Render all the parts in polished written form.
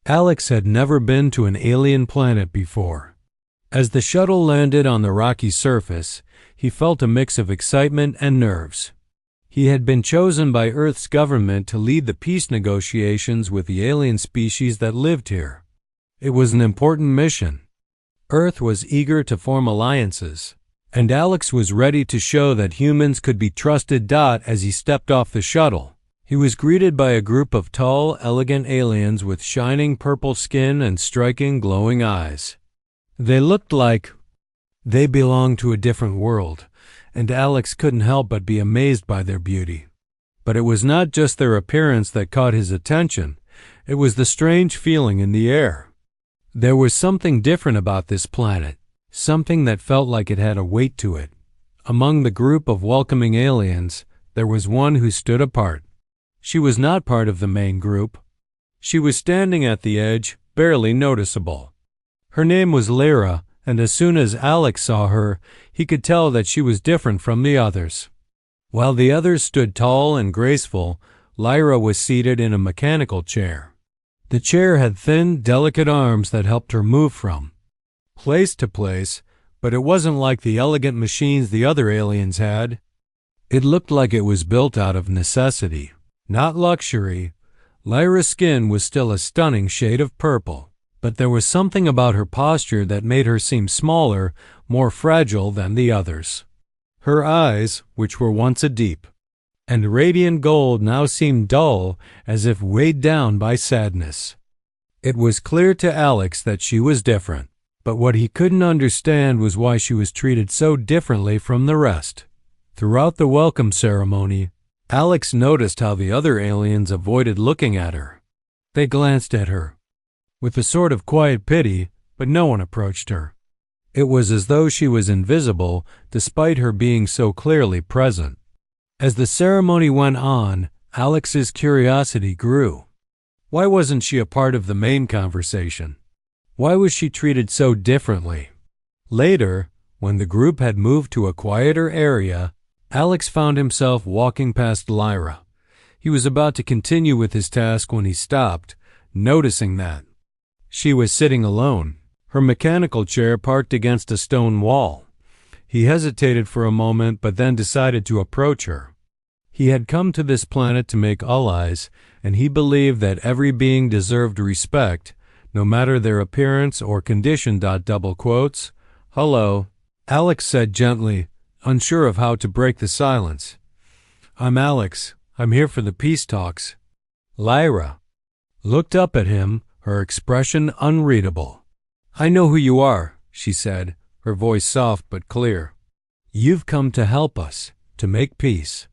Alex had never been to an alien planet before. As the shuttle landed on the rocky surface, he felt a mix of excitement and nerves. He had been chosen by Earth's government to lead the peace negotiations with the alien species that lived here. It was an important mission. Earth was eager to form alliances, and Alex was ready to show that humans could be trusted. As he stepped off the shuttle, he was greeted by a group of tall, elegant aliens with shining purple skin and striking, glowing eyes. They looked like they belonged to a different world, and Alex couldn't help but be amazed by their beauty. But it was not just their appearance that caught his attention. It was the strange feeling in the air. There was something different about this planet, something that felt like it had a weight to it. Among the group of welcoming aliens, there was one who stood apart. She was not part of the main group. She was standing at the edge, barely noticeable. Her name was Lyra, and as soon as Alex saw her, he could tell that she was different from the others. While the others stood tall and graceful, Lyra was seated in a mechanical chair. The chair had thin, delicate arms that helped her move from place to place, but it wasn't like the elegant machines the other aliens had. It looked like it was built out of necessity, not luxury. Lyra's skin was still a stunning shade of purple, but there was something about her posture that made her seem smaller, more fragile than the others. Her eyes, which were once a deep and radiant gold, now seemed dull, as if weighed down by sadness. It was clear to Alex that she was different, but what he couldn't understand was why she was treated so differently from the rest. Throughout the welcome ceremony, Alex noticed how the other aliens avoided looking at her. They glanced at her with a sort of quiet pity, but no one approached her. It was as though she was invisible, despite her being so clearly present. As the ceremony went on, Alex's curiosity grew. Why wasn't she a part of the main conversation? Why was she treated so differently? Later, when the group had moved to a quieter area, Alex found himself walking past Lyra. He was about to continue with his task when he stopped, noticing that she was sitting alone, her mechanical chair parked against a stone wall. He hesitated for a moment, but then decided to approach her. He had come to this planet to make allies, and he believed that every being deserved respect, no matter their appearance or condition. Double quotes. "Hello," Alex said gently, unsure of how to break the silence. "I'm Alex. I'm here for the peace talks." Lyra looked up at him, her expression unreadable. "I know who you are," she said, her voice soft but clear. "You've come to help us, to make peace."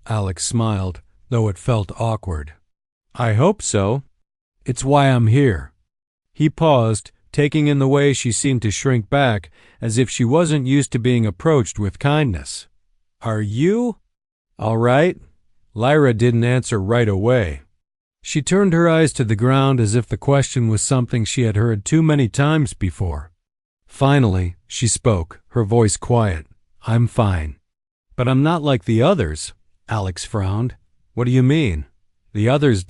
Alex smiled, though it felt awkward. "I hope so. It's why I'm here." He paused, taking in the way she seemed to shrink back, as if she wasn't used to being approached with kindness. "Are you all right?" Lyra didn't answer right away. She turned her eyes to the ground as if the question was something she had heard too many times before. Finally, she spoke, her voice quiet. "I'm fine. But I'm not like the others." Alex frowned. "What do you mean?" "The others ...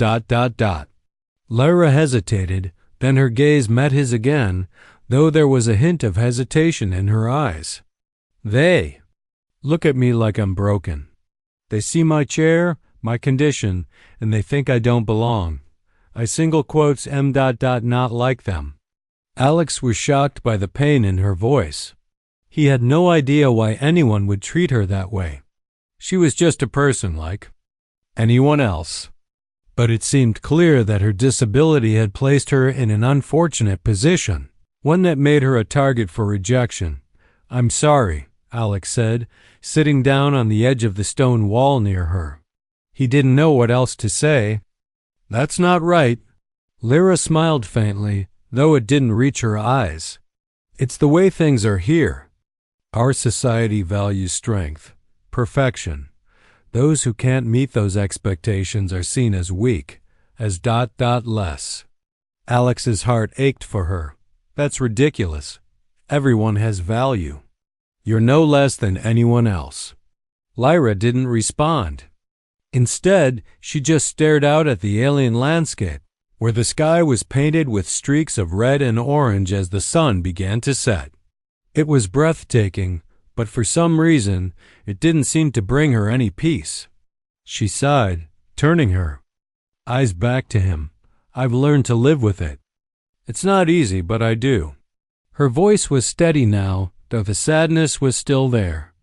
Lyra hesitated, then her gaze met his again, though there was a hint of hesitation in her eyes. "They look at me like I'm broken. They see my chair, my condition, and they think I don't belong. I single quotes m ... not like them." Alex was shocked by the pain in her voice. He had no idea why anyone would treat her that way. She was just a person like anyone else. But it seemed clear that her disability had placed her in an unfortunate position, one that made her a target for rejection. "I'm sorry," Alex said, sitting down on the edge of the stone wall near her. He didn't know what else to say. "That's not right." Lyra smiled faintly, though it didn't reach her eyes. "It's the way things are here. Our society values strength, perfection. Those who can't meet those expectations are seen as weak, as ... less." Alex's heart ached for her. "That's ridiculous. Everyone has value. You're no less than anyone else." Lyra didn't respond. Instead, she just stared out at the alien landscape. where the sky was painted with streaks of red and orange as the sun began to set. It was breathtaking, but for some reason, it didn't seem to bring her any peace. She sighed, turning her eyes back to him. I've learned to live with it. It's not easy, but I do. Her voice was steady now, though the sadness was still there.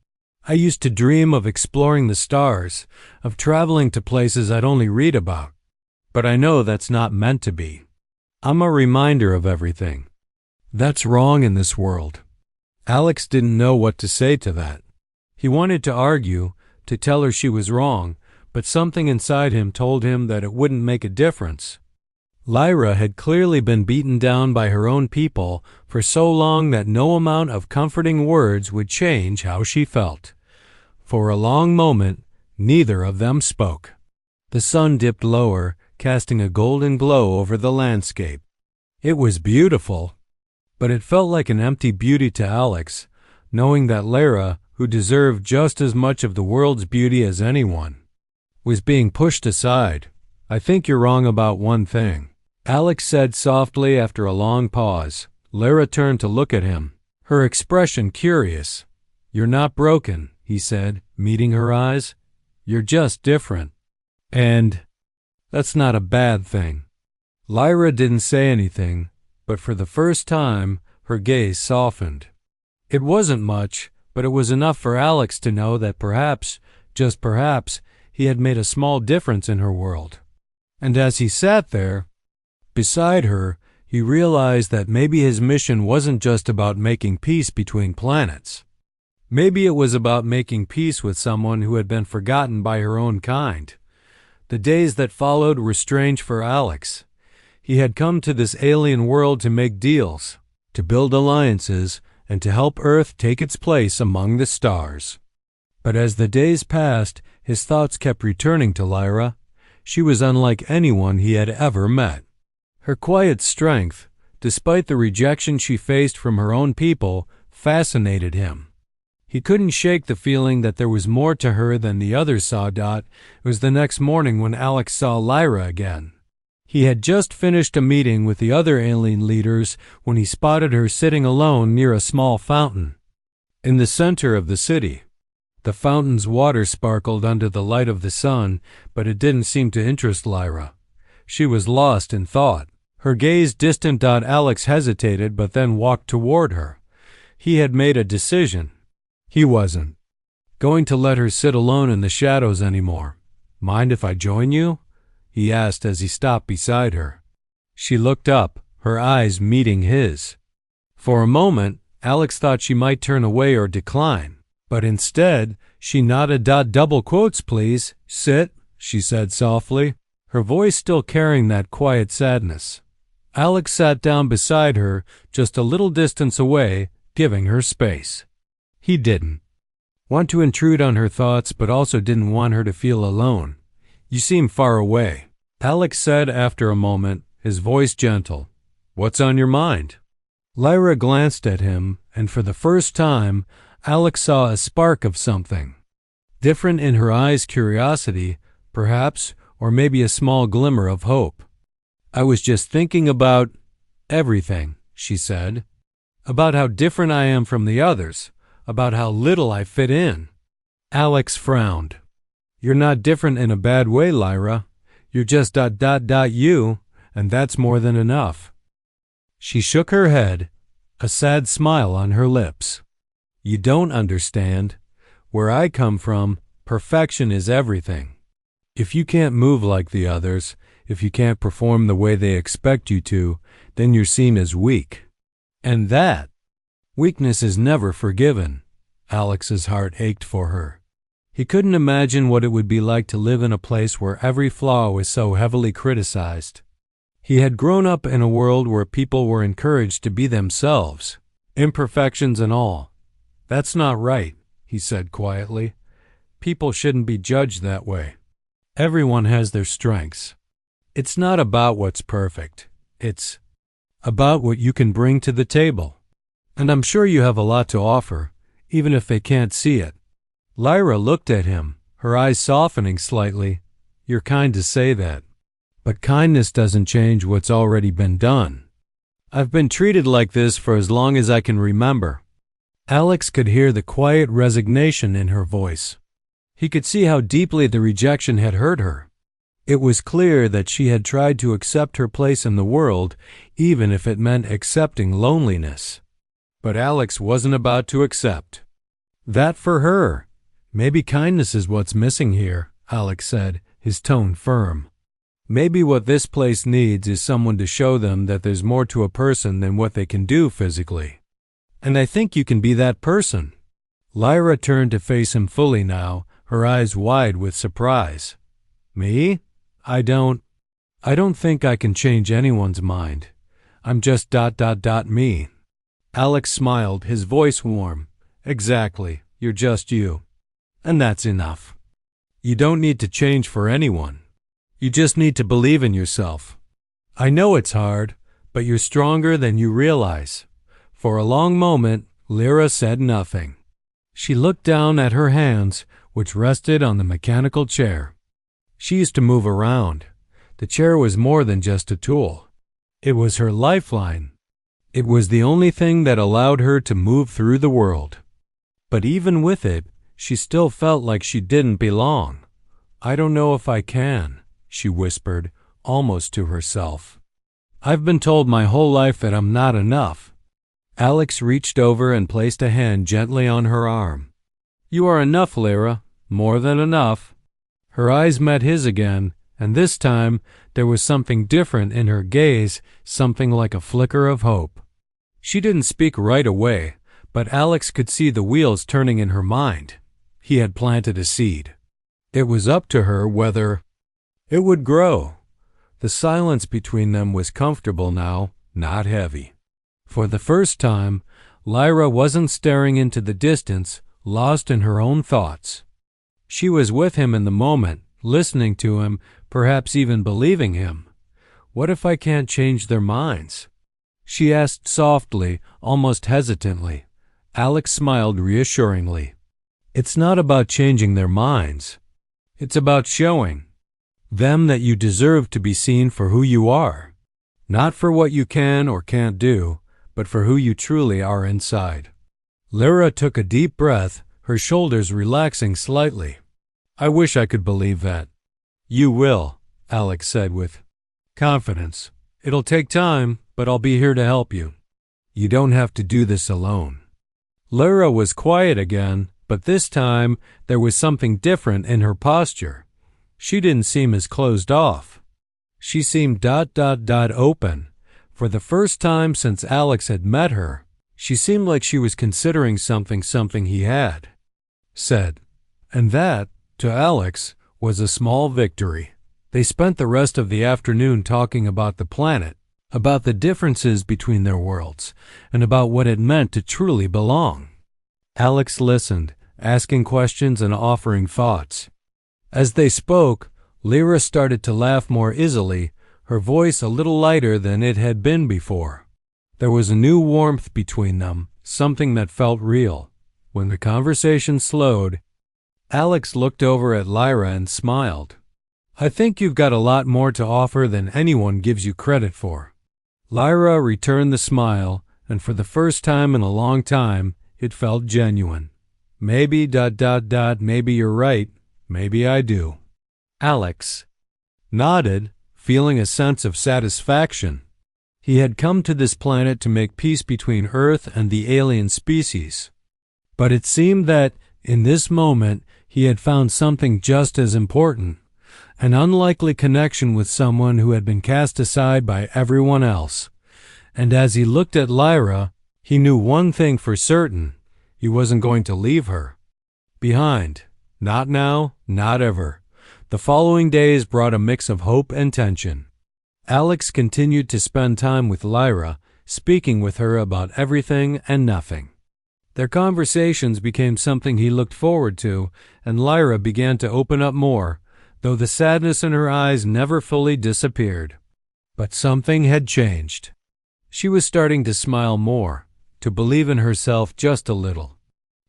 I used to dream of exploring the stars, of traveling to places I'd only read about. But I know that's not meant to be. I'm a reminder of everything that's wrong in this world. Alex didn't know what to say to that. He wanted to argue, to tell her she was wrong, but something inside him told him that it wouldn't make a difference. Lyra had clearly been beaten down by her own people for so long that no amount of comforting words would change how she felt. For a long moment, neither of them spoke. The sun dipped lower, casting a golden glow over the landscape. It was beautiful, but it felt like an empty beauty to Alex, knowing that Lyra, who deserved just as much of the world's beauty as anyone, was being pushed aside. I think you're wrong about one thing, Alex said softly after a long pause. Lyra turned to look at him, her expression curious. You're not broken, he said, meeting her eyes. You're just different. And that's not a bad thing. Lyra didn't say anything, but for the first time, her gaze softened. It wasn't much, but it was enough for Alex to know that perhaps, just perhaps, he had made a small difference in her world. And as he sat there, beside her, he realized that maybe his mission wasn't just about making peace between planets. Maybe it was about making peace with someone who had been forgotten by her own kind. The days that followed were strange for Alex. He had come to this alien world to make deals, to build alliances, and to help Earth take its place among the stars. But as the days passed, his thoughts kept returning to Lyra. She was unlike anyone he had ever met. Her quiet strength, despite the rejection she faced from her own people, fascinated him. He couldn't shake the feeling that there was more to her than the others saw. It was the next morning when Alex saw Lyra again. He had just finished a meeting with the other alien leaders when he spotted her sitting alone near a small fountain in the center of the city. The fountain's water sparkled under the light of the sun, but it didn't seem to interest Lyra. She was lost in thought. Her gaze distant. Alex hesitated but then walked toward her. He had made a decision. He wasn't going to let her sit alone in the shadows anymore. Mind if I join you? He asked as he stopped beside her. She looked up, her eyes meeting his. For a moment, Alex thought she might turn away or decline, but instead, she nodded. Double quotes, please. Sit, she said softly, her voice still carrying that quiet sadness. Alex sat down beside her, just a little distance away, giving her space. He didn't want to intrude on her thoughts, but also didn't want her to feel alone. You seem far away, Alex said after a moment, his voice gentle. What's on your mind? Lyra glanced at him, and for the first time, Alex saw a spark of something different in her eyes, curiosity, perhaps, or maybe a small glimmer of hope. I was just thinking about everything, she said. About how different I am from the others, about how little I fit in. Alex frowned. You're not different in a bad way, Lyra. You're just you, and that's more than enough. She shook her head, a sad smile on her lips. You don't understand. Where I come from, perfection is everything. If you can't move like the others, if you can't perform the way they expect you to, then you're seen as weak. And that weakness is never forgiven. Alex's heart ached for her. He couldn't imagine what it would be like to live in a place where every flaw was so heavily criticized. He had grown up in a world where people were encouraged to be themselves, imperfections and all. That's not right, he said quietly. People shouldn't be judged that way. Everyone has their strengths. It's not about what's perfect. It's about what you can bring to the table. And I'm sure you have a lot to offer, even if they can't see it. Lyra looked at him, her eyes softening slightly. You're kind to say that. But kindness doesn't change what's already been done. I've been treated like this for as long as I can remember. Alex could hear the quiet resignation in her voice. He could see how deeply the rejection had hurt her. It was clear that she had tried to accept her place in the world, even if it meant accepting loneliness. But Alex wasn't about to accept that for her. Maybe kindness is what's missing here, Alex said, his tone firm. Maybe what this place needs is someone to show them that there's more to a person than what they can do physically. And I think you can be that person. Lyra turned to face him fully now, her eyes wide with surprise. Me? I don't think I can change anyone's mind. I'm just me. Alex smiled, his voice warm. Exactly, you're just you. And that's enough. You don't need to change for anyone. You just need to believe in yourself. I know it's hard, but you're stronger than you realize. For a long moment, Lyra said nothing. She looked down at her hands, which rested on the mechanical chair. She used to move around. The chair was more than just a tool. It was her lifeline. It was the only thing that allowed her to move through the world. But even with it, she still felt like she didn't belong. I don't know if I can, she whispered, almost to herself. I've been told my whole life that I'm not enough. Alex reached over and placed a hand gently on her arm. You are enough, Lyra. More than enough. Her eyes met his again, and this time there was something different in her gaze, something like a flicker of hope. She didn't speak right away, but Alex could see the wheels turning in her mind. He had planted a seed. It was up to her whether it would grow. The silence between them was comfortable now, not heavy. For the first time, Lyra wasn't staring into the distance, lost in her own thoughts. She was with him in the moment, listening to him, perhaps even believing him. What if I can't change their minds? She asked softly, almost hesitantly. Alex smiled reassuringly. It's not about changing their minds. It's about showing them that you deserve to be seen for who you are. Not for what you can or can't do, but for who you truly are inside. Lyra took a deep breath, her shoulders relaxing slightly. I wish I could believe that. You will, Alex said with confidence. It'll take time, but I'll be here to help you. You don't have to do this alone. Lyra was quiet again, but this time there was something different in her posture. She didn't seem as closed off. She seemed open. For the first time since Alex had met her, she seemed like she was considering something he had said. And that, to Alex, was a small victory. They spent the rest of the afternoon talking about the planet, about the differences between their worlds, and about what it meant to truly belong. Alex listened, asking questions and offering thoughts. As they spoke, Lyra started to laugh more easily, her voice a little lighter than it had been before. There was a new warmth between them, something that felt real. When the conversation slowed, Alex looked over at Lyra and smiled. I think you've got a lot more to offer than anyone gives you credit for. Lyra returned the smile, and for the first time in a long time, it felt genuine. Maybe, maybe you're right. Maybe I do. Alex nodded, feeling a sense of satisfaction. He had come to this planet to make peace between Earth and the alien species. But it seemed that, in this moment, he had found something just as important, an unlikely connection with someone who had been cast aside by everyone else. And as he looked at Lyra, he knew one thing for certain. He wasn't going to leave her behind. Not now, not ever. The following days brought a mix of hope and tension. Alex continued to spend time with Lyra, speaking with her about everything and nothing. Their conversations became something he looked forward to, and Lyra began to open up more, though the sadness in her eyes never fully disappeared. But something had changed. She was starting to smile more, to believe in herself just a little.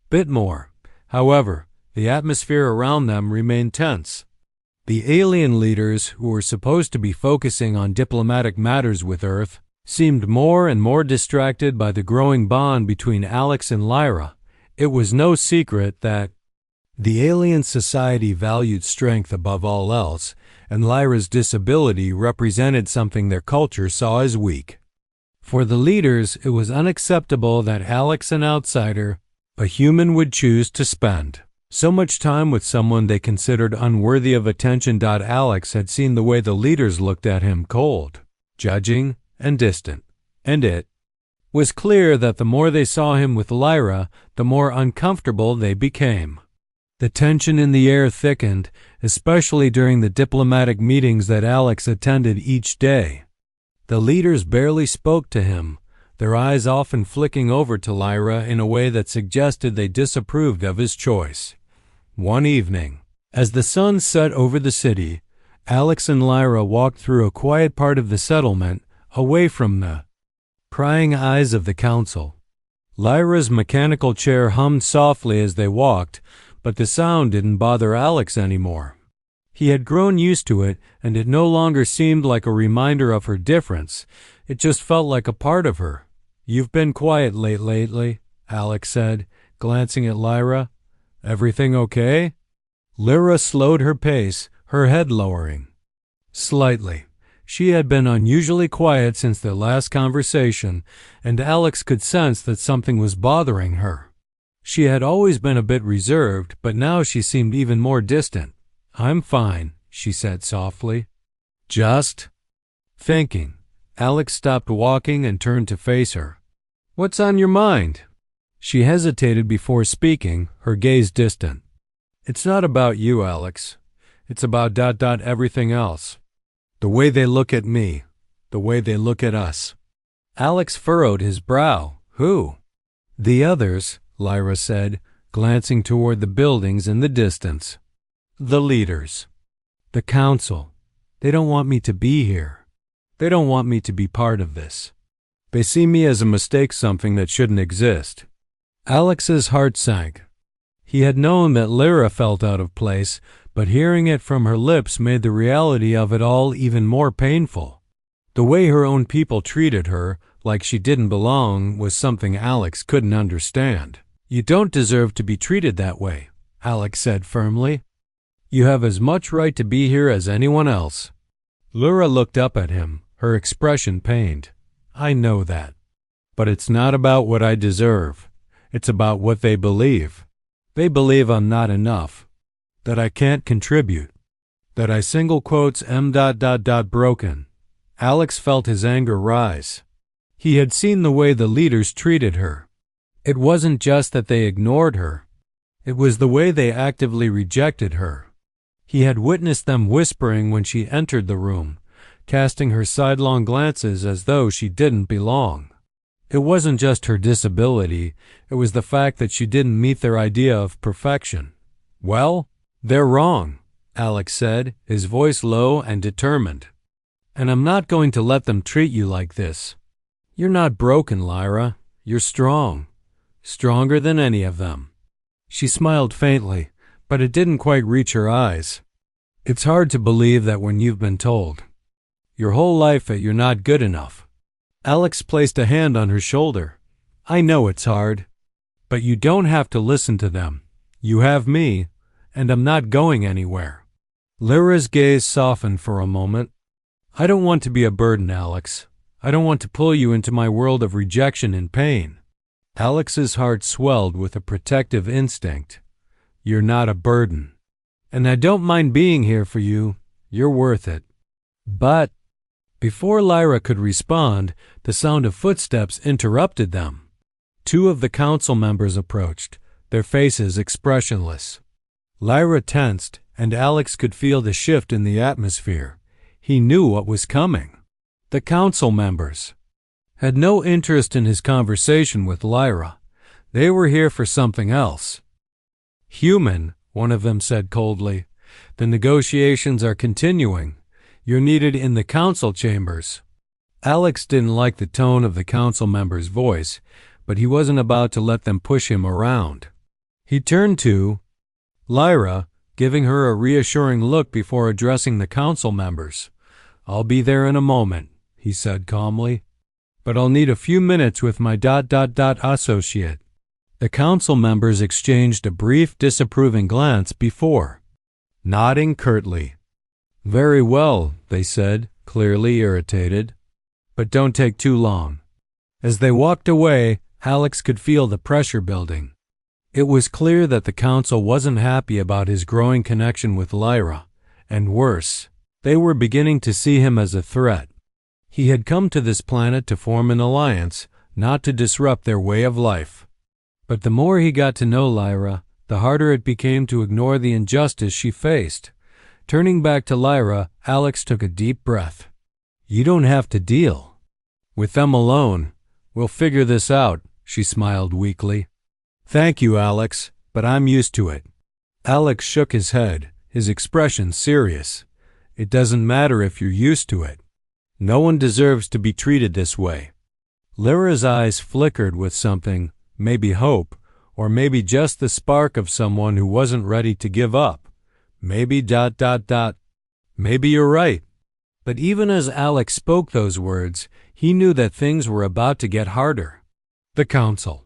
Bit more. However, the atmosphere around them remained tense. The alien leaders, who were supposed to be focusing on diplomatic matters with Earth, seemed more and more distracted by the growing bond between Alex and Lyra. It was no secret that the alien society valued strength above all else, and Lyra's disability represented something their culture saw as weak. For the leaders, it was unacceptable that Alex, an outsider, a human, would choose to spend so much time with someone they considered unworthy of attention. Alex had seen the way the leaders looked at him, cold, judging, and distant, and it was clear that the more they saw him with Lyra, the more uncomfortable they became. The tension in the air thickened, especially during the diplomatic meetings that Alex attended each day. The leaders barely spoke to him, their eyes often flicking over to Lyra in a way that suggested they disapproved of his choice. One evening, as the sun set over the city, Alex and Lyra walked through a quiet part of the settlement, away from the prying eyes of the council. Lyra's mechanical chair hummed softly as they walked, but the sound didn't bother Alex anymore. He had grown used to it, and it no longer seemed like a reminder of her difference. It just felt like a part of her. "You've been quiet lately," Alex said, glancing at Lyra. "Everything okay?" Lyra slowed her pace, her head lowering slightly. She had been unusually quiet since their last conversation, and Alex could sense that something was bothering her. She had always been a bit reserved, but now she seemed even more distant. "I'm fine," she said softly. "Just thinking." Alex stopped walking and turned to face her. "What's on your mind?" She hesitated before speaking, her gaze distant. "It's not about you, Alex. It's about everything else. The way they look at me, the way they look at us." Alex furrowed his brow. "Who?" "The others," Lyra said, glancing toward the buildings in the distance. "The leaders. The council. They don't want me to be here. They don't want me to be part of this. They see me as a mistake, something that shouldn't exist." Alex's heart sank. He had known that Lyra felt out of place, but hearing it from her lips made the reality of it all even more painful. The way her own people treated her, like she didn't belong, was something Alex couldn't understand. "You don't deserve to be treated that way," Alex said firmly. "You have as much right to be here as anyone else." Lyra looked up at him, her expression pained. "I know that. But it's not about what I deserve. It's about what they believe. They believe I'm not enough, that I can't contribute, that I am ... broken." Alex felt his anger rise. He had seen the way the leaders treated her. It wasn't just that they ignored her. It was the way they actively rejected her. He had witnessed them whispering when she entered the room, casting her sidelong glances as though she didn't belong. It wasn't just her disability, it was the fact that she didn't meet their idea of perfection. "Well, they're wrong," Alex said, his voice low and determined. "And I'm not going to let them treat you like this. You're not broken, Lyra. You're strong. Stronger than any of them." She smiled faintly, but it didn't quite reach her eyes. "It's hard to believe that when you've been told your whole life that you're not good enough." Alex placed a hand on her shoulder. "I know it's hard, but you don't have to listen to them. You have me, and I'm not going anywhere." Lyra's gaze softened for a moment. "I don't want to be a burden, Alex. I don't want to pull you into my world of rejection and pain." Alex's heart swelled with a protective instinct. "You're not a burden. And I don't mind being here for you. You're worth it." "But..." Before Lyra could respond, the sound of footsteps interrupted them. Two of the council members approached, their faces expressionless. Lyra tensed, and Alex could feel the shift in the atmosphere. He knew what was coming. The council members had no interest in his conversation with Lyra. They were here for something else. "Human," one of them said coldly. "The negotiations are continuing. You're needed in the council chambers." Alex didn't like the tone of the council member's voice, but he wasn't about to let them push him around. He turned to Lyra, giving her a reassuring look before addressing the council members. "I'll be there in a moment," he said calmly. "But I'll need a few minutes with my associate." The council members exchanged a brief, disapproving glance before nodding curtly. "Very well," they said, clearly irritated. "But don't take too long." As they walked away, Alex could feel the pressure building. It was clear that the council wasn't happy about his growing connection with Lyra, and worse, they were beginning to see him as a threat. He had come to this planet to form an alliance, not to disrupt their way of life. But the more he got to know Lyra, the harder it became to ignore the injustice she faced. Turning back to Lyra, Alex took a deep breath. "You don't have to deal with them alone. We'll figure this out," she smiled weakly. "Thank you, Alex, but I'm used to it." Alex shook his head, his expression serious. "It doesn't matter if you're used to it. No one deserves to be treated this way." Lyra's eyes flickered with something, maybe hope, or maybe just the spark of someone who wasn't ready to give up. Maybe ... Maybe you're right. But even as Alex spoke those words, he knew that things were about to get harder. The council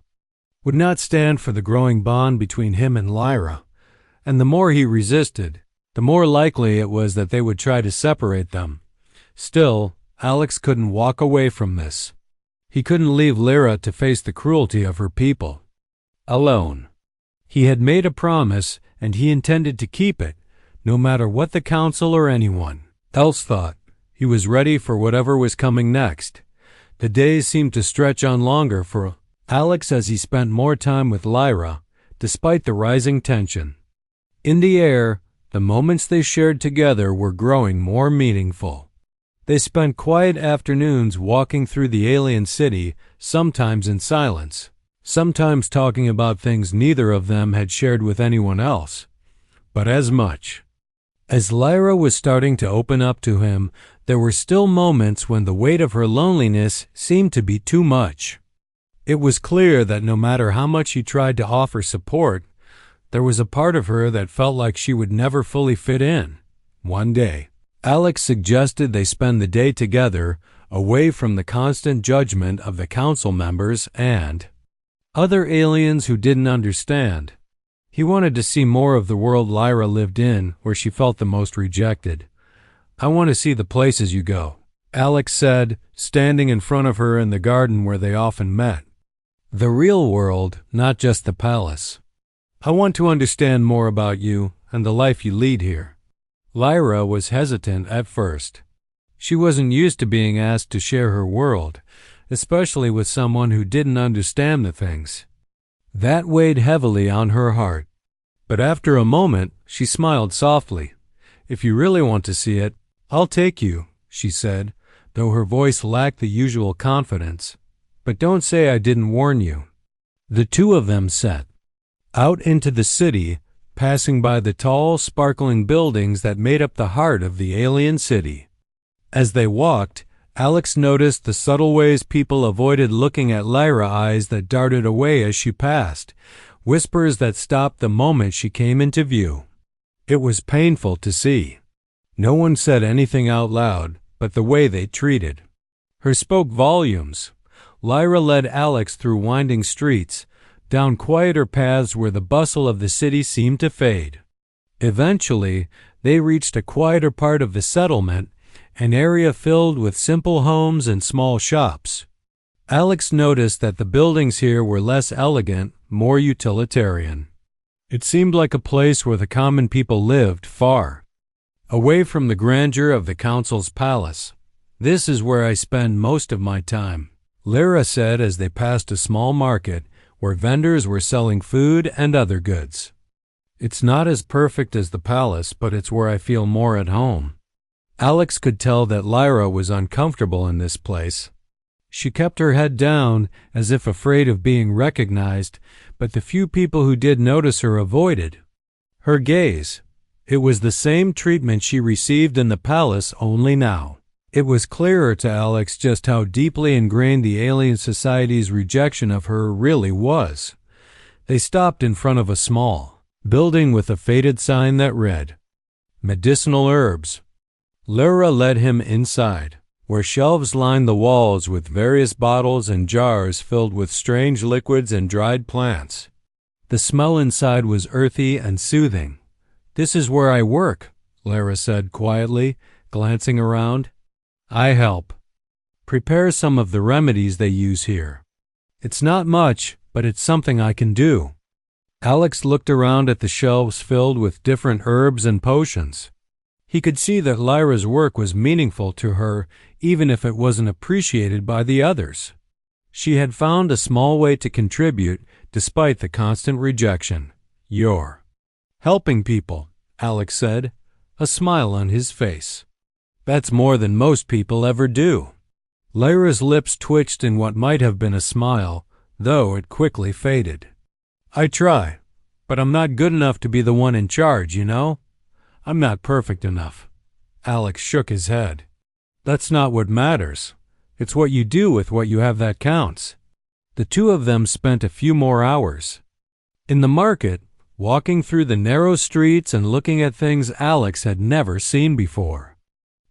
would not stand for the growing bond between him and Lyra, and the more he resisted, the more likely it was that they would try to separate them. Still, Alex couldn't walk away from this. He couldn't leave Lyra to face the cruelty of her people alone. He had made a promise, and he intended to keep it, no matter what the council or anyone else thought. He was ready for whatever was coming next. The days seemed to stretch on longer for Alex as he spent more time with Lyra, despite the rising tension. In the air, the moments they shared together were growing more meaningful. They spent quiet afternoons walking through the alien city, sometimes in silence, sometimes talking about things neither of them had shared with anyone else. But as much as Lyra was starting to open up to him, there were still moments when the weight of her loneliness seemed to be too much. It was clear that no matter how much he tried to offer support, there was a part of her that felt like she would never fully fit in. One day, Alex suggested they spend the day together, away from the constant judgment of the council members and other aliens who didn't understand. He wanted to see more of the world Lyra lived in, where she felt the most rejected. "I want to see the places you go," Alex said, standing in front of her in the garden where they often met. "The real world, not just the palace. I want to understand more about you and the life you lead here." Lyra was hesitant at first. She wasn't used to being asked to share her world, especially with someone who didn't understand the things. That weighed heavily on her heart. But after a moment, she smiled softly. "If you really want to see it, I'll take you," she said, though her voice lacked the usual confidence. "But don't say I didn't warn you." The two of them set out into the city, passing by the tall, sparkling buildings that made up the heart of the alien city. As they walked, Alex noticed the subtle ways people avoided looking at Lyra, eyes that darted away as she passed, whispers that stopped the moment she came into view. It was painful to see. No one said anything out loud, but the way they treated her spoke volumes. Lyra led Alex through winding streets, down quieter paths where the bustle of the city seemed to fade. Eventually, they reached a quieter part of the settlement, an area filled with simple homes and small shops. Alex noticed that the buildings here were less elegant, more utilitarian. It seemed like a place where the common people lived, far away from the grandeur of the council's palace. "This is where I spend most of my time," Lyra said as they passed a small market where vendors were selling food and other goods. "It's not as perfect as the palace, but it's where I feel more at home." Alex could tell that Lyra was uncomfortable in this place. She kept her head down, as if afraid of being recognized, but the few people who did notice her avoided her gaze. It was the same treatment she received in the palace, only now it was clearer to Alex just how deeply ingrained the alien society's rejection of her really was. They stopped in front of a small building with a faded sign that read, Medicinal Herbs. Lyra led him inside, where shelves lined the walls with various bottles and jars filled with strange liquids and dried plants. The smell inside was earthy and soothing. "This is where I work," Lyra said quietly, glancing around. "I help prepare some of the remedies they use here. It's not much, but it's something I can do." Alex looked around at the shelves filled with different herbs and potions. He could see that Lyra's work was meaningful to her, even if it wasn't appreciated by the others. She had found a small way to contribute despite the constant rejection. "You're helping people," Alex said, a smile on his face. "That's more than most people ever do." Lyra's lips twitched in what might have been a smile, though it quickly faded. "I try, but I'm not good enough to be the one in charge, you know? I'm not perfect enough." Alex shook his head. "That's not what matters. It's what you do with what you have that counts." The two of them spent a few more hours in the market, walking through the narrow streets and looking at things Alex had never seen before.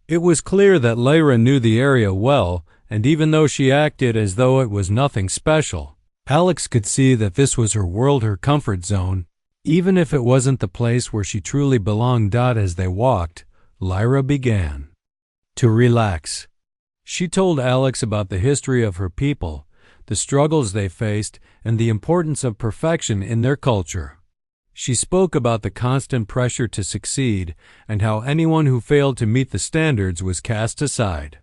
It was clear that Lyra knew the area well, and even though she acted as though it was nothing special, Alex could see that this was her world, her comfort zone. Even if it wasn't the place where she truly belonged. As they walked, Lyra began to relax. She told Alex about the history of her people, the struggles they faced, and the importance of perfection in their culture. She spoke about the constant pressure to succeed and how anyone who failed to meet the standards was cast aside.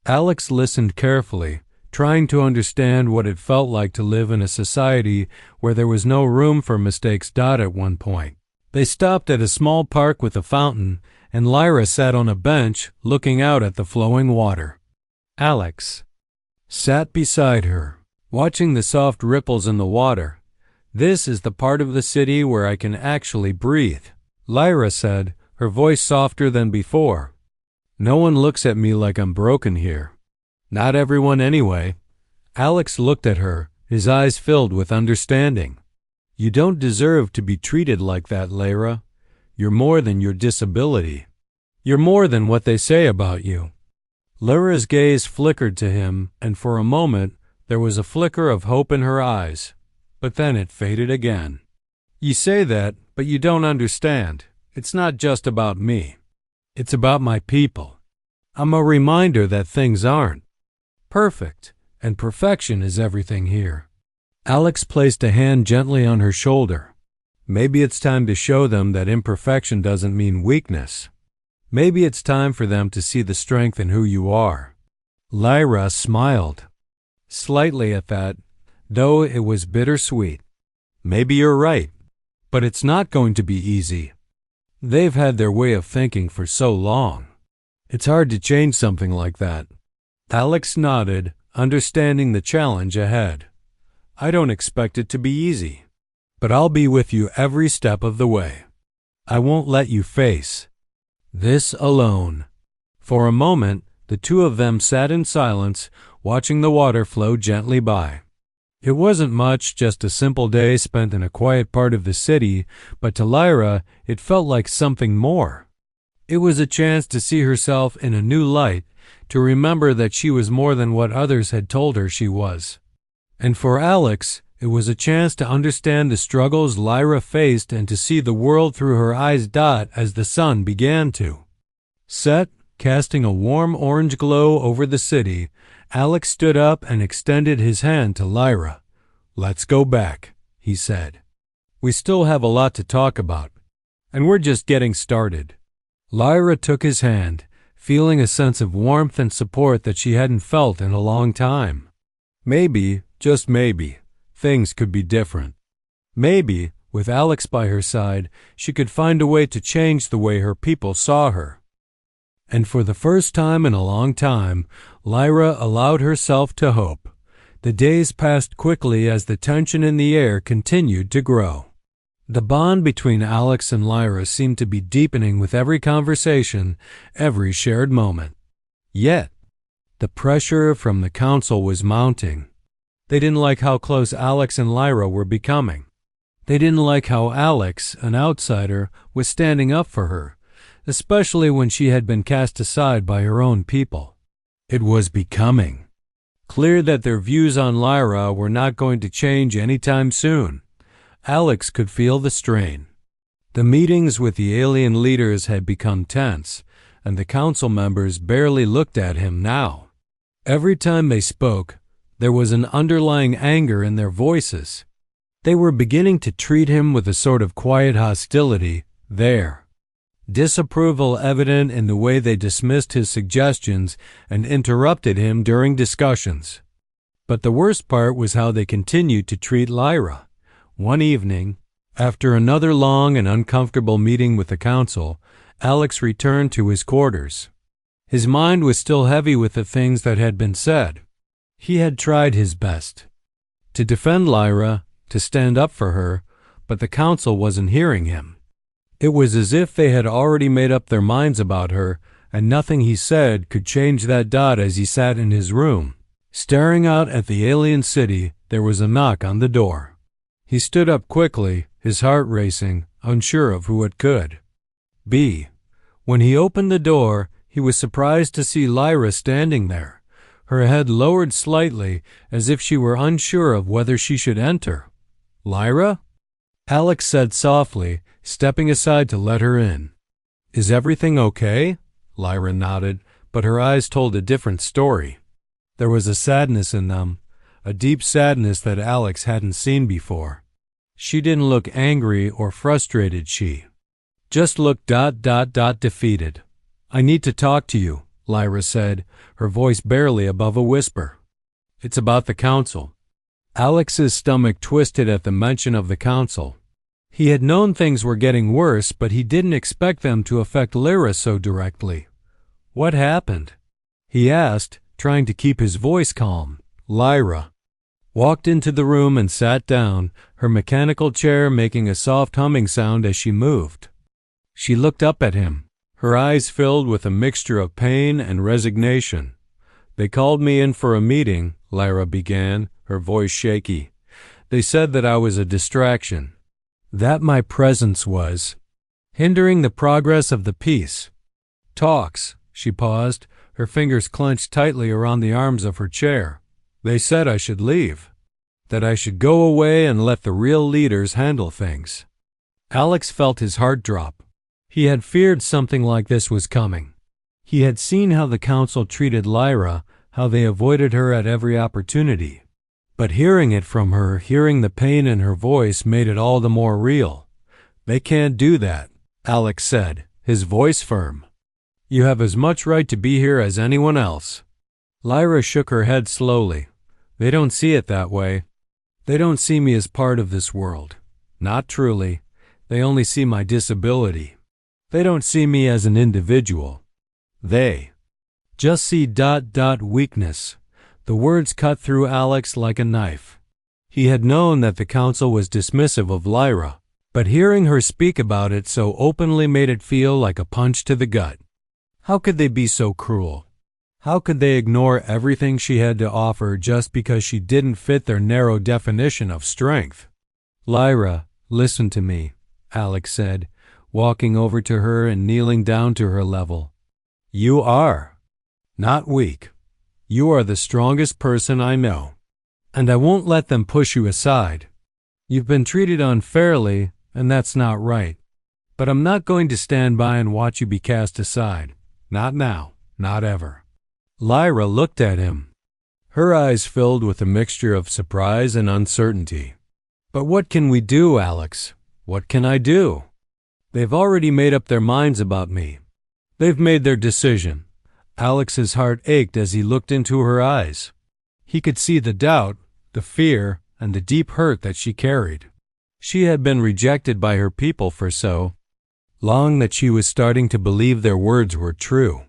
Alex listened carefully, trying to understand what it felt like to live in a society where there was no room for mistakes. At one point, they stopped at a small park with a fountain, and Lyra sat on a bench looking out at the flowing water. Alex sat beside her, watching the soft ripples in the water. "This is the part of the city where I can actually breathe," Lyra said, her voice softer than before. "No one looks at me like I'm broken here. Not everyone anyway." Alex looked at her, his eyes filled with understanding. "You don't deserve to be treated like that, Lyra. You're more than your disability. You're more than what they say about you." Lyra's gaze flickered to him, and for a moment there was a flicker of hope in her eyes. But then it faded again. "You say that, but you don't understand. It's not just about me. It's about my people. I'm a reminder that things aren't perfect, and perfection is everything here." Alex placed a hand gently on her shoulder. "Maybe it's time to show them that imperfection doesn't mean weakness. Maybe it's time for them to see the strength in who you are." Lyra smiled slightly at that, though it was bittersweet. "Maybe you're right, but it's not going to be easy. They've had their way of thinking for so long. It's hard to change something like that." Alex nodded, understanding the challenge ahead. "I don't expect it to be easy, but I'll be with you every step of the way. I won't let you face this alone." For a moment, the two of them sat in silence, watching the water flow gently by. It wasn't much, just a simple day spent in a quiet part of the city, but to Lyra, it felt like something more. It was a chance to see herself in a new light, to remember that she was more than what others had told her she was. And for Alex, it was a chance to understand the struggles Lyra faced and to see the world through her eyes. As the sun began to set, casting a warm orange glow over the city, Alex stood up and extended his hand to Lyra. "Let's go back," he said. "We still have a lot to talk about, and we're just getting started." Lyra took his hand, feeling a sense of warmth and support that she hadn't felt in a long time. Maybe, just maybe, things could be different. Maybe, with Alex by her side, she could find a way to change the way her people saw her. And for the first time in a long time, Lyra allowed herself to hope. The days passed quickly as the tension in the air continued to grow. The bond between Alex and Lyra seemed to be deepening with every conversation, every shared moment. Yet, the pressure from the council was mounting. They didn't like how close Alex and Lyra were becoming. They didn't like how Alex, an outsider, was standing up for her, especially when she had been cast aside by her own people. It was becoming clear that their views on Lyra were not going to change anytime soon. Alex could feel the strain. The meetings with the alien leaders had become tense, and the council members barely looked at him now. Every time they spoke, there was an underlying anger in their voices. They were beginning to treat him with a sort of quiet hostility there. Disapproval evident in the way they dismissed his suggestions and interrupted him during discussions. But the worst part was how they continued to treat Lyra. One evening, after another long and uncomfortable meeting with the council, Alex returned to his quarters. His mind was still heavy with the things that had been said. He had tried his best to defend Lyra, to stand up for her, but the council wasn't hearing him. It was as if they had already made up their minds about her, and nothing he said could change that dot. As he sat in his room, staring out at the alien city, there was a knock on the door. He stood up quickly, his heart racing, unsure of who it could be. When he opened the door, he was surprised to see Lyra standing there, her head lowered slightly as if she were unsure of whether she should enter. "Lyra?" Alex said softly, stepping aside to let her in. "Is everything okay?" Lyra nodded, but her eyes told a different story. There was a sadness in them, a deep sadness that Alex hadn't seen before. She didn't look angry or frustrated, she just looked defeated. "I need to talk to you," Lyra said, her voice barely above a whisper. "It's about the council." Alex's stomach twisted at the mention of the council. He had known things were getting worse, but he didn't expect them to affect Lyra so directly. "What happened?" he asked, trying to keep his voice calm. Lyra walked into the room and sat down, her mechanical chair making a soft humming sound as she moved. She looked up at him, her eyes filled with a mixture of pain and resignation. "They called me in for a meeting," Lyra began, her voice shaky. "They said that I was a distraction, that my presence was hindering the progress of the peace talks." She paused, her fingers clenched tightly around the arms of her chair. "They said I should leave, that I should go away and let the real leaders handle things." Alex felt his heart drop. He had feared something like this was coming. He had seen how the council treated Lyra, how they avoided her at every opportunity. But hearing it from her, hearing the pain in her voice, made it all the more real. "They can't do that," Alex said, his voice firm. "You have as much right to be here as anyone else." Lyra shook her head slowly. "They don't see it that way. They don't see me as part of this world. Not truly. They only see my disability. They don't see me as an individual. They just see weakness." The words cut through Alex like a knife. He had known that the council was dismissive of Lyra, but hearing her speak about it so openly made it feel like a punch to the gut. How could they be so cruel? How could they ignore everything she had to offer just because she didn't fit their narrow definition of strength? "Lyra, listen to me," Alex said, walking over to her and kneeling down to her level. "You are not weak. You are the strongest person I know, and I won't let them push you aside. You've been treated unfairly, and that's not right. But I'm not going to stand by and watch you be cast aside. Not now, not ever." Lyra looked at him, her eyes filled with a mixture of surprise and uncertainty. "But what can we do, Alex? What can I do? They've already made up their minds about me. They've made their decision." Alex's heart ached as he looked into her eyes. He could see the doubt, the fear, and the deep hurt that she carried. She had been rejected by her people for so long that she was starting to believe their words were true,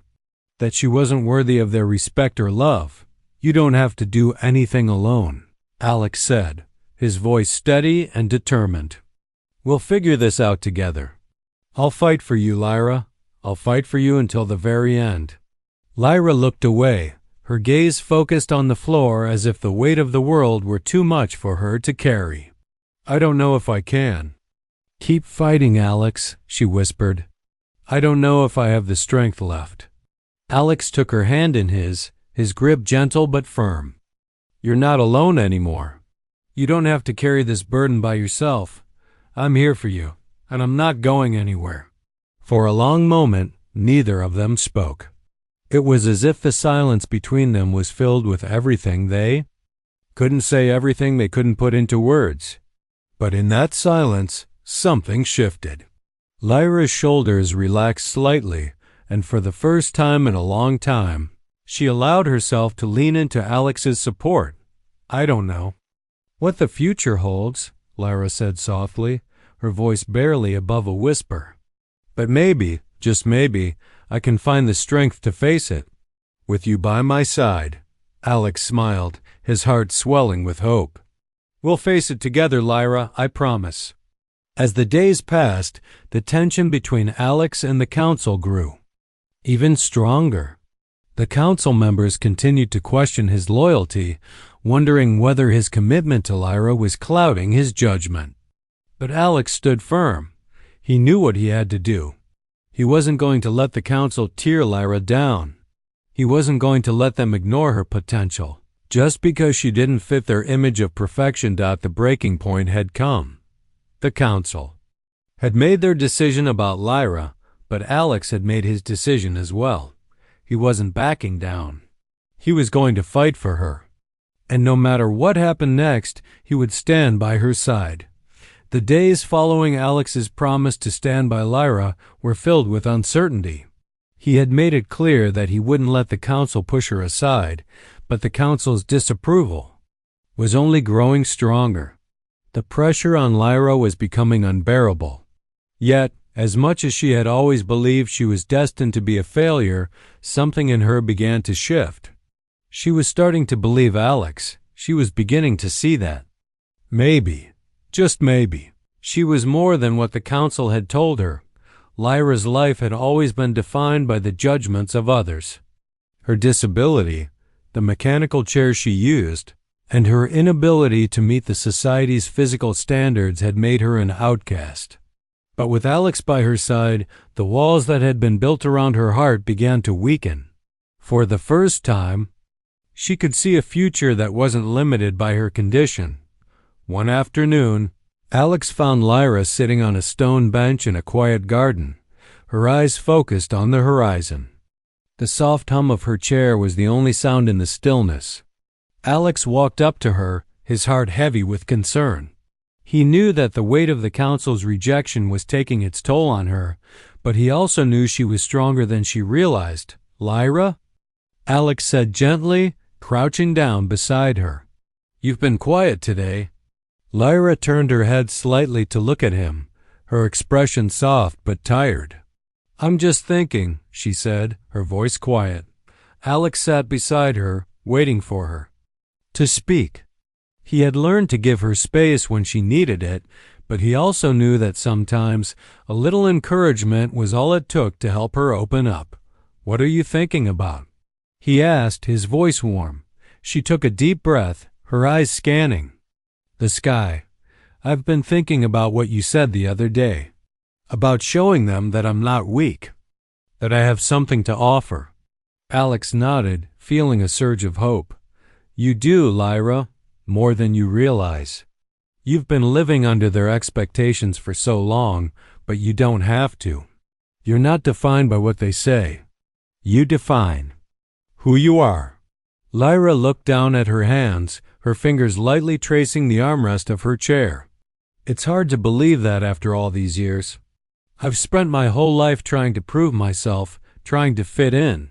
that she wasn't worthy of their respect or love. "You don't have to do anything alone," Alex said, his voice steady and determined. "We'll figure this out together. I'll fight for you, Lyra. I'll fight for you until the very end." Lyra looked away, her gaze focused on the floor as if the weight of the world were too much for her to carry. I don't know if I can. Keep fighting, Alex, she whispered. I don't know if I have the strength left. Alex took her hand in his grip gentle but firm. You're not alone anymore. You don't have to carry this burden by yourself. I'm here for you, and I'm not going anywhere. For a long moment, neither of them spoke. It was as if the silence between them was filled with everything they couldn't say, everything they couldn't put into words. But in that silence, something shifted. Lyra's shoulders relaxed slightly, and for the first time in a long time, she allowed herself to lean into Alex's support. I don't know what the future holds, Lyra said softly, her voice barely above a whisper. But maybe, just maybe, I can find the strength to face it. With you by my side. Alex smiled, his heart swelling with hope. We'll face it together, Lyra, I promise. As the days passed, the tension between Alex and the council grew even stronger. The council members continued to question his loyalty, wondering whether his commitment to Lyra was clouding his judgment. But Alex stood firm. He knew what he had to do. He wasn't going to let the council tear Lyra down. He wasn't going to let them ignore her potential, just because she didn't fit their image of perfection. The breaking point had come. The council had made their decision about Lyra, but Alex had made his decision as well. He wasn't backing down. He was going to fight for her. And no matter what happened next, he would stand by her side. The days following Alex's promise to stand by Lyra were filled with uncertainty. He had made it clear that he wouldn't let the council push her aside, but the council's disapproval was only growing stronger. The pressure on Lyra was becoming unbearable. Yet, as much as she had always believed she was destined to be a failure, something in her began to shift. She was starting to believe Alex. She was beginning to see that. Maybe, just maybe, she was more than what the council had told her. Lyra's life had always been defined by the judgments of others. Her disability, the mechanical chair she used, and her inability to meet the society's physical standards had made her an outcast. But with Alex by her side, the walls that had been built around her heart began to weaken. For the first time, she could see a future that wasn't limited by her condition. One afternoon, Alex found Lyra sitting on a stone bench in a quiet garden, her eyes focused on the horizon. The soft hum of her chair was the only sound in the stillness. Alex walked up to her, his heart heavy with concern. He knew that the weight of the council's rejection was taking its toll on her, but he also knew she was stronger than she realized. Lyra? Alex said gently, crouching down beside her. You've been quiet today. Lyra turned her head slightly to look at him, her expression soft but tired. I'm just thinking, she said, her voice quiet. Alex sat beside her, waiting for her to speak. He had learned to give her space when she needed it, but he also knew that sometimes a little encouragement was all it took to help her open up. What are you thinking about? He asked, his voice warm. She took a deep breath, her eyes scanning the sky. I've been thinking about what you said the other day, about showing them that I'm not weak, that I have something to offer. Alex nodded, feeling a surge of hope. You do, Lyra. More than you realize. You've been living under their expectations for so long, but you don't have to. You're not defined by what they say. You define who you are. Lyra looked down at her hands, her fingers lightly tracing the armrest of her chair. It's hard to believe that after all these years. I've spent my whole life trying to prove myself, trying to fit in.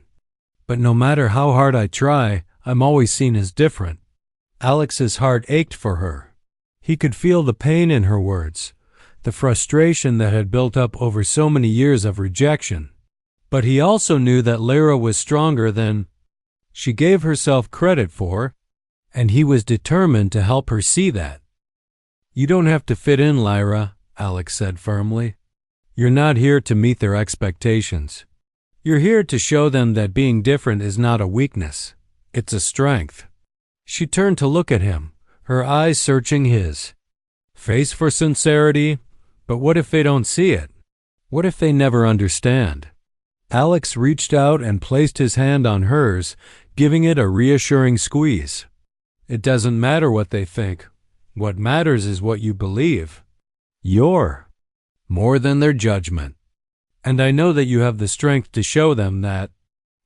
But no matter how hard I try, I'm always seen as different. Alex's heart ached for her. He could feel the pain in her words, the frustration that had built up over so many years of rejection. But he also knew that Lyra was stronger than she gave herself credit for, and he was determined to help her see that. You don't have to fit in, Lyra, Alex said firmly. You're not here to meet their expectations. You're here to show them that being different is not a weakness. It's a strength. She turned to look at him, her eyes searching his. face for sincerity, but what if they don't see it? What if they never understand? Alex reached out and placed his hand on hers, giving it a reassuring squeeze. It doesn't matter what they think. What matters is what you believe. You're more than their judgment. And I know that you have the strength to show them that.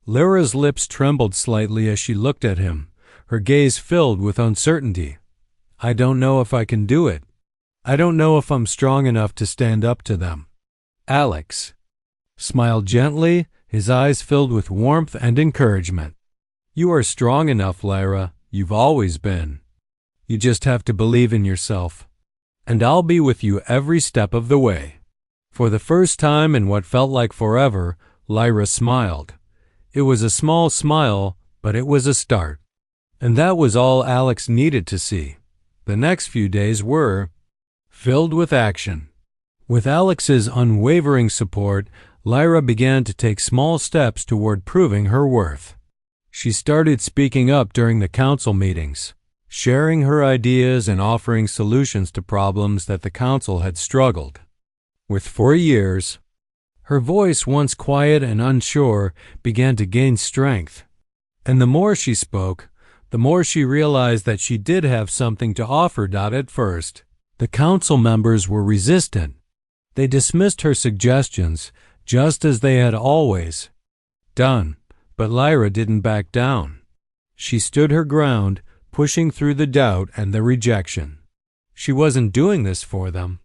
Lyra's lips trembled slightly as she looked at him, her gaze filled with uncertainty. I don't know if I can do it. I don't know if I'm strong enough to stand up to them. Alex smiled gently, his eyes filled with warmth and encouragement. You are strong enough, Lyra. You've always been. You just have to believe in yourself. And I'll be with you every step of the way. For the first time in what felt like forever, Lyra smiled. It was a small smile, but it was a start. And that was all Alex needed to see. The next few days were filled with action. With Alex's unwavering support, Lyra began to take small steps toward proving her worth. She started speaking up during the council meetings, sharing her ideas and offering solutions to problems that the council had struggled with for years. Her voice, once quiet and unsure, began to gain strength. And the more she spoke, the more she realized that she did have something to offer. At first, the council members were resistant. They dismissed her suggestions, just as they had always done. But Lyra didn't back down. She stood her ground, pushing through the doubt and the rejection. She wasn't doing this for them.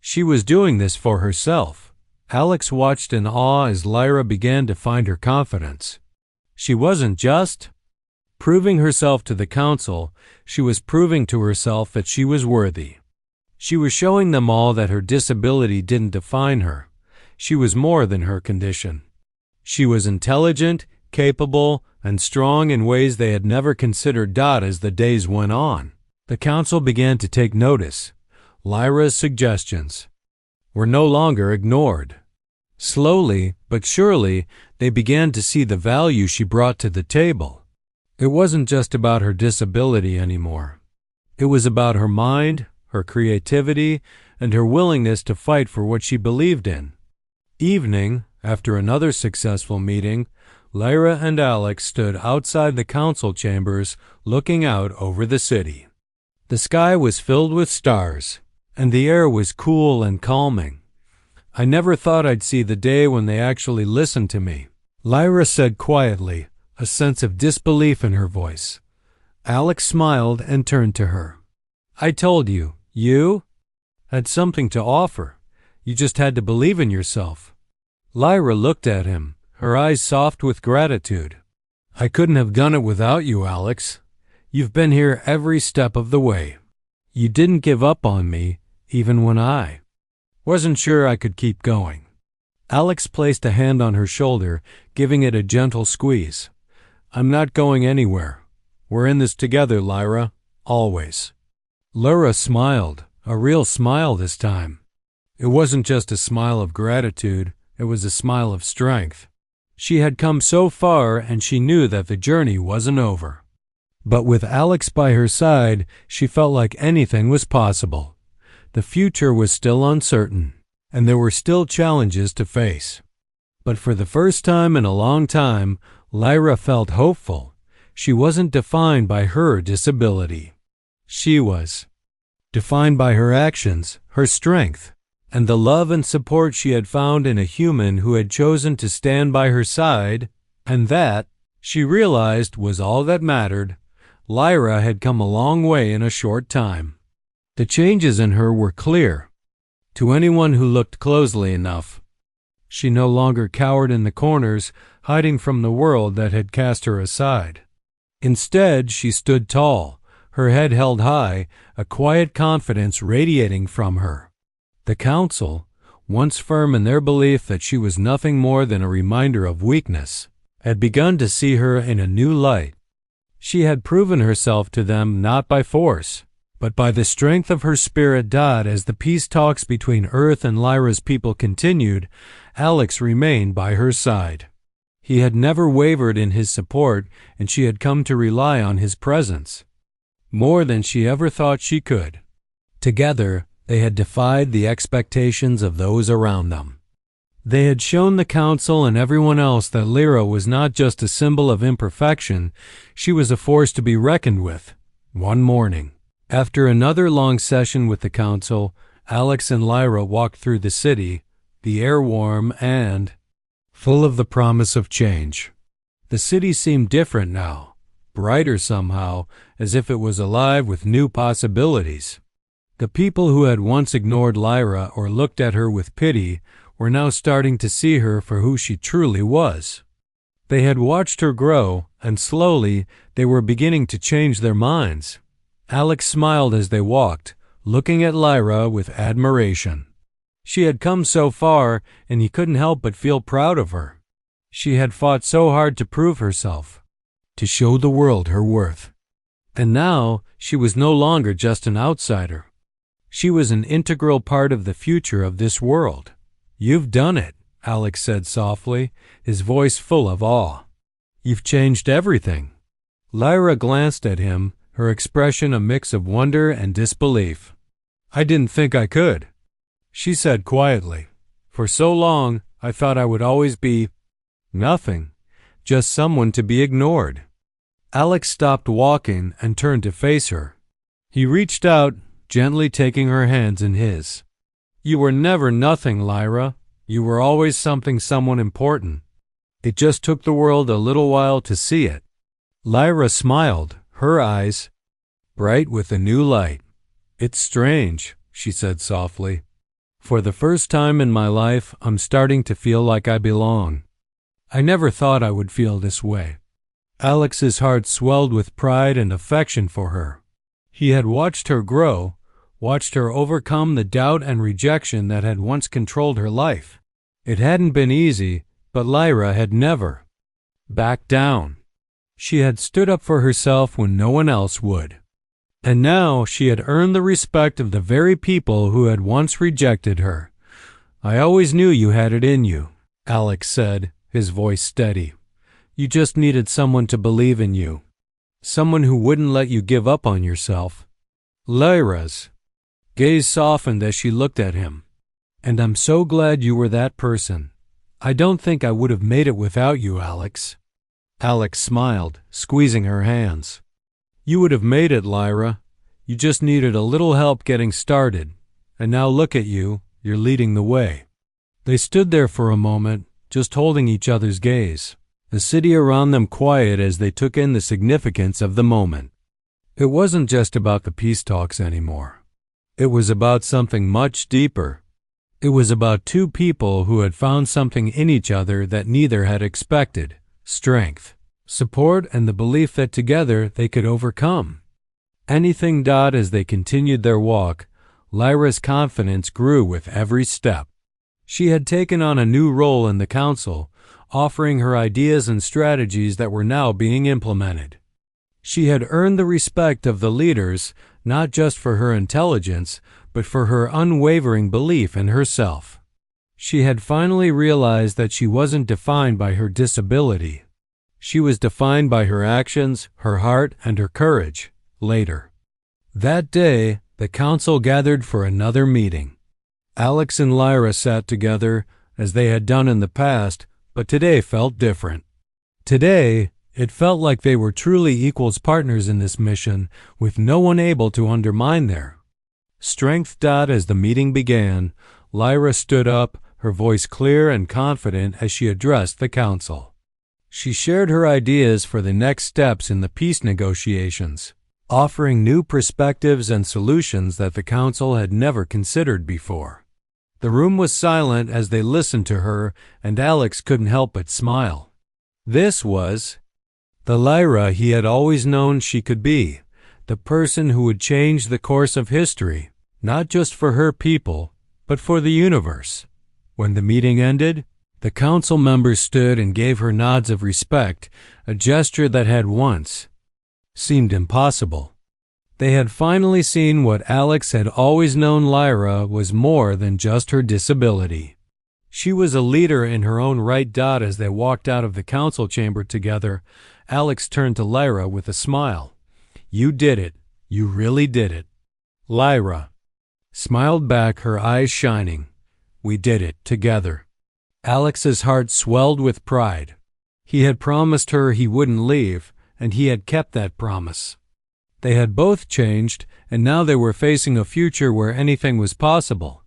She was doing this for herself. Alex watched in awe as Lyra began to find her confidence. She wasn't just proving herself to the council, she was proving to herself that she was worthy. She was showing them all that her disability didn't define her. She was more than her condition. She was intelligent, capable, and strong in ways they had never considered. As the days went on, the council began to take notice. Lyra's suggestions were no longer ignored. Slowly but surely, they began to see the value she brought to the table. It wasn't just about her disability anymore. It was about her mind, her creativity, and her willingness to fight for what she believed in. Evening, after another successful meeting, Lyra and Alex stood outside the council chambers looking out over the city. The sky was filled with stars, and the air was cool and calming. I never thought I'd see the day when they actually listened to me, Lyra said quietly, a sense of disbelief in her voice. Alex smiled and turned to her. I told you, you had something to offer. You just had to believe in yourself. Lyra looked at him, her eyes soft with gratitude. I couldn't have done it without you, Alex. You've been here every step of the way. You didn't give up on me, even when I wasn't sure I could keep going. Alex placed a hand on her shoulder, giving it a gentle squeeze. I'm not going anywhere. We're in this together, Lyra. Always. Lyra smiled, a real smile this time. It wasn't just a smile of gratitude, it was a smile of strength. She had come so far and she knew that the journey wasn't over. But with Alex by her side, she felt like anything was possible. The future was still uncertain, and there were still challenges to face. But for the first time in a long time, Lyra felt hopeful. She wasn't defined by her disability. She was defined by her actions, her strength, and the love and support she had found in a human who had chosen to stand by her side, and that, she realized, was all that mattered. Lyra had come a long way in a short time. The changes in her were clear to anyone who looked closely enough. She no longer cowered in the corners, hiding from the world that had cast her aside. Instead, she stood tall, her head held high, a quiet confidence radiating from her. The council, once firm in their belief that she was nothing more than a reminder of weakness, had begun to see her in a new light. She had proven herself to them not by force, but by the strength of her spirit. As the peace talks between Earth and Lyra's people continued, Alex remained by her side. He had never wavered in his support, and she had come to rely on his presence more than she ever thought she could. Together, They had defied the expectations of those around them. They had shown the council and everyone else that Lyra was not just a symbol of imperfection, she was a force to be reckoned with. One morning, after another long session with the council, Alex and Lyra walked through the city, the air warm and full of the promise of change. The city seemed different now, brighter somehow, as if it was alive with new possibilities. The people who had once ignored Lyra or looked at her with pity were now starting to see her for who she truly was. They had watched her grow, and slowly they were beginning to change their minds. Alex smiled as they walked, looking at Lyra with admiration. She had come so far, and he couldn't help but feel proud of her. She had fought so hard to prove herself, to show the world her worth. And now she was no longer just an outsider. She was an integral part of the future of this world. "You've done it," Alex said softly, his voice full of awe. "You've changed everything." Lyra glanced at him, her expression a mix of wonder and disbelief. "I didn't think I could," she said quietly. "For so long, I thought I would always be nothing, just someone to be ignored." Alex stopped walking and turned to face her. He reached out, gently taking her hands in his. "You were never nothing, Lyra. You were always someone important. It just took the world a little while to see it." Lyra smiled, her eyes bright with a new light. "It's strange," she said softly. "For the first time in my life, I'm starting to feel like I belong. I never thought I would feel this way." Alex's heart swelled with pride and affection for her. He had watched her grow, watched her overcome the doubt and rejection that had once controlled her life. It hadn't been easy, but Lyra had never backed down. She had stood up for herself when no one else would. And now she had earned the respect of the very people who had once rejected her. "I always knew you had it in you," Alex said, his voice steady. "You just needed someone to believe in you, someone who wouldn't let you give up on yourself." Lyra's gaze softened as she looked at him. "And I'm so glad you were that person. I don't think I would have made it without you, Alex." Alex smiled, squeezing her hands. "You would have made it, Lyra. You just needed a little help getting started. And now look at you, you're leading the way." They stood there for a moment, just holding each other's gaze, the city around them quiet as they took in the significance of the moment. It wasn't just about the peace talks anymore. It was about something much deeper. It was about two people who had found something in each other that neither had expected: strength, support, and the belief that together they could overcome anything. As they continued their walk, Lyra's confidence grew with every step. She had taken on a new role in the council, offering her ideas and strategies that were now being implemented. She had earned the respect of the leaders, not just for her intelligence, but for her unwavering belief in herself. She had finally realized that she wasn't defined by her disability. She was defined by her actions, her heart, and her courage. Later that day, the council gathered for another meeting. Alex and Lyra sat together, as they had done in the past, but today felt different. Today, it felt like they were truly equals partners in this mission, with no one able to undermine their strength. As the meeting began, Lyra stood up, her voice clear and confident as she addressed the council. She shared her ideas for the next steps in the peace negotiations, offering new perspectives and solutions that the council had never considered before. The room was silent as they listened to her, and Alex couldn't help but smile. This was the Lyra he had always known she could be, the person who would change the course of history, not just for her people, but for the universe. When the meeting ended, the council members stood and gave her nods of respect, a gesture that had once seemed impossible. They had finally seen what Alex had always known: Lyra was more than just her disability. She was a leader in her own right. As they walked out of the council chamber together, Alex turned to Lyra with a smile. "You did it. You really did it." Lyra smiled back, her eyes shining. We did it together. Alex's heart swelled with pride. He had promised her he wouldn't leave, and he had kept that promise. They had both changed, and now they were facing a future where anything was possible.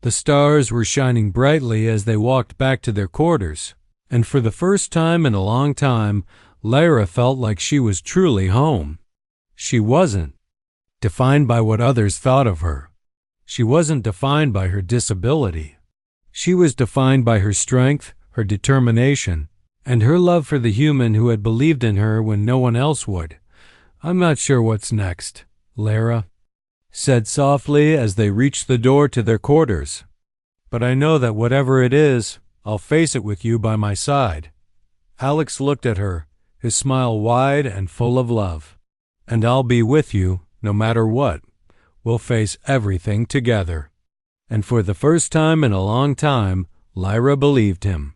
The stars were shining brightly as they walked back to their quarters, and for the first time in a long time, Lyra felt like she was truly home. She wasn't defined by what others thought of her. She wasn't defined by her disability. She was defined by her strength, her determination, and her love for the human who had believed in her when no one else would. "I'm not sure what's next," Lyra said softly as they reached the door to their quarters. "But I know that whatever it is, I'll face it with you by my side." Alex looked at her, his smile wide and full of love. "And I'll be with you, no matter what. We'll face everything together." And for the first time in a long time, Lyra believed him.